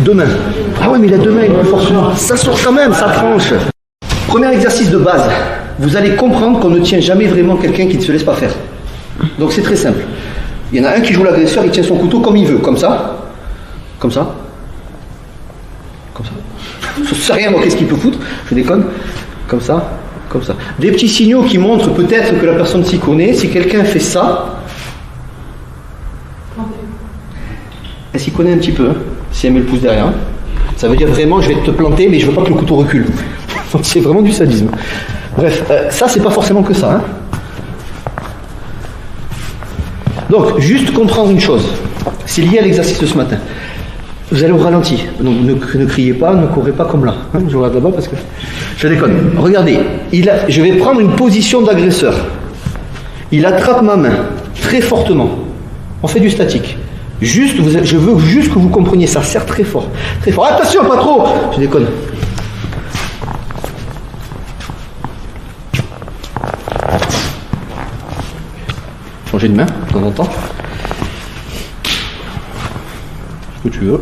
deux mains. Ah ouais, mais il a deux mains, il est plus fort que moi. Ça sort quand même, ça tranche. Premier exercice de base. Vous allez comprendre qu'on ne tient jamais vraiment quelqu'un qui ne se laisse pas faire. Donc c'est très simple. Il y en a un qui joue l'agresseur, il tient son couteau comme il veut, comme ça. Comme ça. Comme ça. Je ne sais rien, moi, qu'est-ce qu'il peut foutre. Je déconne. Comme ça. Comme ça. Des petits signaux qui montrent peut-être que la personne s'y connaît. Si quelqu'un fait ça, elle s'y connaît un petit peu. Hein, si elle met le pouce derrière. Ça veut dire vraiment, je vais te planter, mais je veux pas que le couteau recule. Donc c'est vraiment du sadisme. Bref, ça, c'est pas forcément que ça. Hein. Donc, juste comprendre une chose. C'est lié à l'exercice de ce matin. Vous allez au ralenti. Donc, ne criez pas, ne courez pas comme là. Hein, je regarde là-bas parce que... Je déconne. Regardez, je vais prendre une position d'agresseur. Il attrape ma main très fortement. On fait du statique. Juste, je veux juste que vous compreniez ça. Serre très fort. Très fort. Attention, pas trop. Je déconne. Changer de main de temps en temps. Ce que tu veux.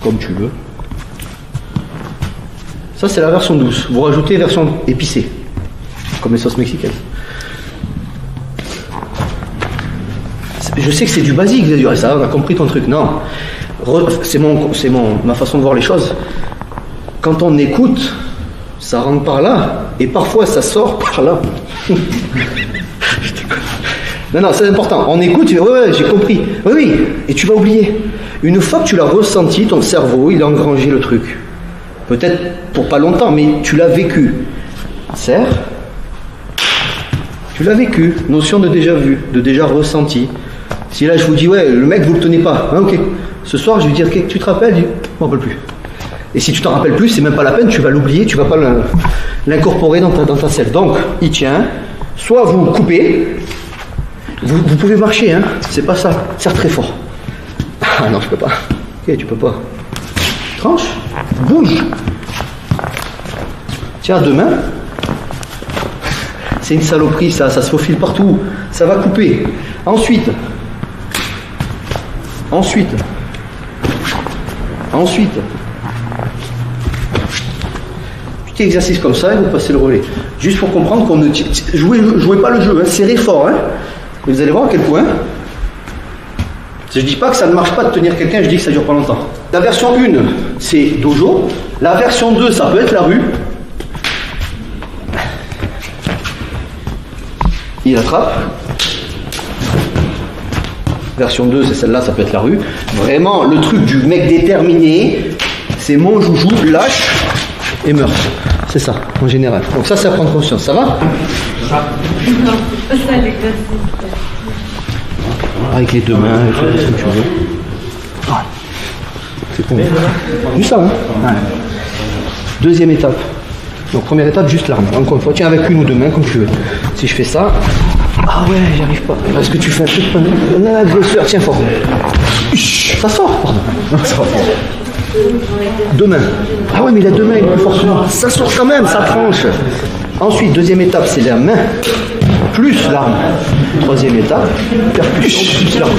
Comme tu veux. Ça, c'est la version douce. Vous rajoutez version épicée. Comme les sauces mexicaines. Je sais que c'est du basique, vous allez dire, ça, on a compris ton truc. Non. C'est ma façon de voir les choses. Quand on écoute, ça rentre par là. Et parfois, ça sort par là. Non, c'est important. On écoute, tu dis, ouais, j'ai compris. Oui, et tu vas oublier. Une fois que tu l'as ressenti, ton cerveau, il a engrangé le truc. Peut-être pour pas longtemps, mais tu l'as vécu. Serre. Tu l'as vécu. Notion de déjà vu, de déjà ressenti. Si là, je vous dis, ouais, le mec, vous le tenez pas. Ah, ok. Ce soir, je vais dire, tu te rappelles? Je m'en rappelle plus. Et si tu t'en rappelles plus, c'est même pas la peine, tu vas l'oublier, tu vas pas l'incorporer dans ta selle. Donc, il tient. Soit vous coupez. Vous pouvez marcher, hein, c'est pas ça. Serre très fort. Ah non, je peux pas. Ok, tu peux pas. Tranche, bouge. Tiens, deux mains. C'est une saloperie, ça se faufile partout. Ça va couper. Ensuite. Petit exercice comme ça et vous passez le relais. Juste pour comprendre qu'on ne jouez pas le jeu, hein, serrez fort, hein. Et vous allez voir à quel point. Je ne dis pas que ça ne marche pas de tenir quelqu'un, je dis que ça ne dure pas longtemps. La version 1, c'est dojo. La version 2, ça peut être la rue. Il attrape. Version 2, c'est celle-là, ça peut être la rue. Vraiment, le truc du mec déterminé, c'est mon joujou, lâche et meurt. C'est ça, en général. Donc ça, c'est à prendre conscience. Ça va? Non, c'est pas ça l'exercice. Avec les deux mains, ce que tu veux. C'est con. Juste ça, hein? Ouais. Deuxième étape. Donc première étape, juste l'arme. Encore une fois, tiens avec une ou deux mains, comme tu veux. Si je fais ça, ah ouais, j'y arrive pas. Est-ce que tu fais un truc? L'agresseur, tiens fort. Ça sort, pardon. Ça sort. Deux mains. Ah ouais, mais il a deux mains, il est plus fort que moi. Ça sort quand même, ça tranche. Ensuite, deuxième étape, c'est la main plus l'arme. Troisième étape, percussion plus l'arme.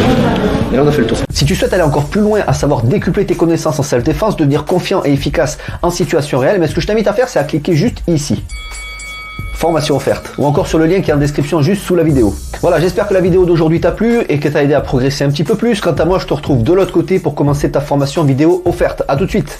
Et là, on a fait le tour. Si tu souhaites aller encore plus loin, à savoir décupler tes connaissances en self-défense, devenir confiant et efficace en situation réelle, mais ce que je t'invite à faire, c'est à cliquer juste ici. Formation offerte, ou encore sur le lien qui est en description juste sous la vidéo. Voilà, j'espère que la vidéo d'aujourd'hui t'a plu et que t'a aidé à progresser un petit peu plus. Quant à moi, je te retrouve de l'autre côté pour commencer ta formation vidéo offerte. À tout de suite.